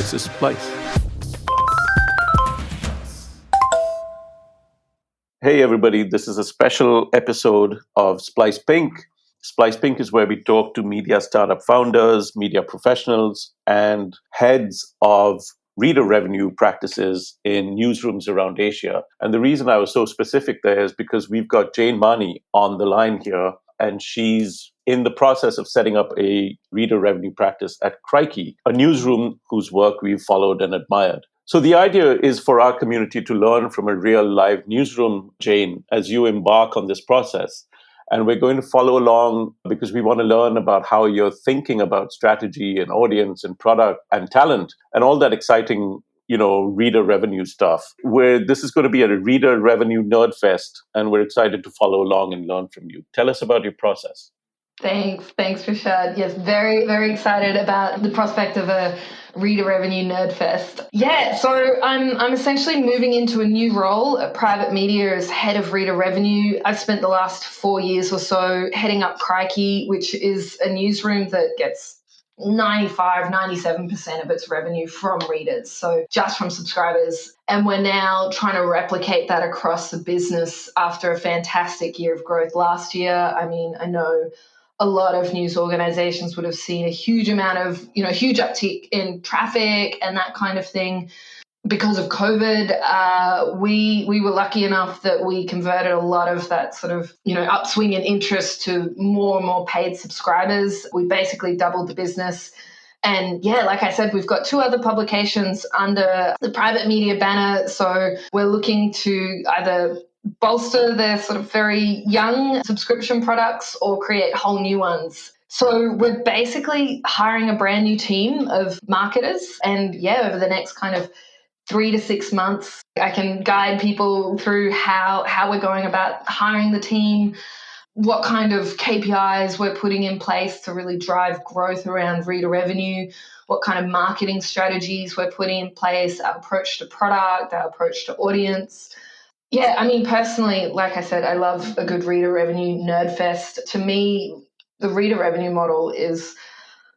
This is Splice. Hey everybody, this is a special episode of Splice Pink. Splice Pink is where we talk to media startup founders, media professionals, and heads of reader revenue practices in newsrooms around Asia. And the reason I was so specific there is because we've got Jane Mahoney on the line here, and she's in the process of setting up a reader revenue practice at Crikey, a newsroom whose work we've followed and admired. So the idea is for our community to learn from a real live newsroom, Jane, as you embark on this process. And we're going to follow along because we want to learn about how you're thinking about strategy and audience and product and talent and all that exciting, reader revenue stuff. Where this is going to be a reader revenue nerd fest, and we're excited to follow along and learn from you. Tell us about your process. Thanks, Rishad. Yes, very, very excited about the prospect of a reader revenue nerd fest. Yeah, so I'm essentially moving into a new role at private media as head of reader revenue. I've spent the last 4 years or so heading up Crikey, which is a newsroom that gets 97% of its revenue from readers, so just from subscribers. And we're now trying to replicate that across the business after a fantastic year of growth last year. I mean, I know a lot of news organizations would have seen a huge amount of, huge uptick in traffic and that kind of thing. Because of COVID, we were lucky enough that we converted a lot of that sort of, upswing in interest to more and more paid subscribers. We basically doubled the business. And yeah, like I said, we've got 2 other publications under the private media banner. So we're looking to either bolster their sort of very young subscription products or create whole new ones. So we're basically hiring a brand new team of marketers. And yeah, over the next kind of 3 to 6 months, I can guide people through how we're going about hiring the team, what kind of KPIs we're putting in place to really drive growth around reader revenue, what kind of marketing strategies we're putting in place, our approach to product, our approach to audience. Yeah, I mean, personally, like I said, I love a good reader revenue nerd fest. To me, the reader revenue model is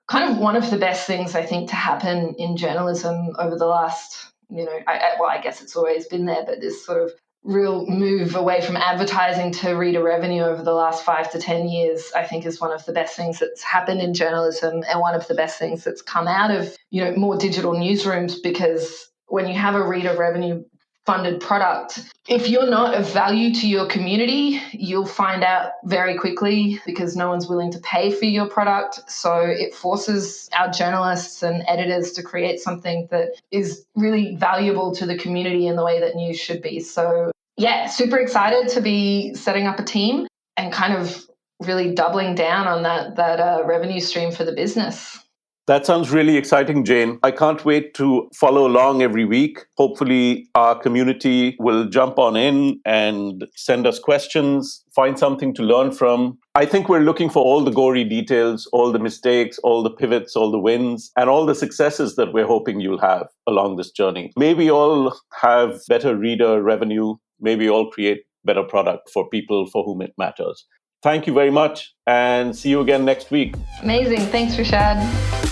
kind of one of the best things, I think, to happen in journalism over the last, I guess it's always been there, but this sort of real move away from advertising to reader revenue over the last 5 to 10 years, I think is one of the best things that's happened in journalism and one of the best things that's come out of, more digital newsrooms, because when you have a reader revenue funded product, if you're not of value to your community, you'll find out very quickly because no one's willing to pay for your product. So it forces our journalists and editors to create something that is really valuable to the community in the way that news should be. So yeah, super excited to be setting up a team and kind of really doubling down on that revenue stream for the business. That sounds really exciting, Jane. I can't wait to follow along every week. Hopefully, our community will jump on in and send us questions, find something to learn from. I think we're looking for all the gory details, all the mistakes, all the pivots, all the wins, and all the successes that we're hoping you'll have along this journey. Maybe all have better reader revenue. Maybe all create better product for people for whom it matters. Thank you very much, and see you again next week. Amazing. Thanks, Rishad.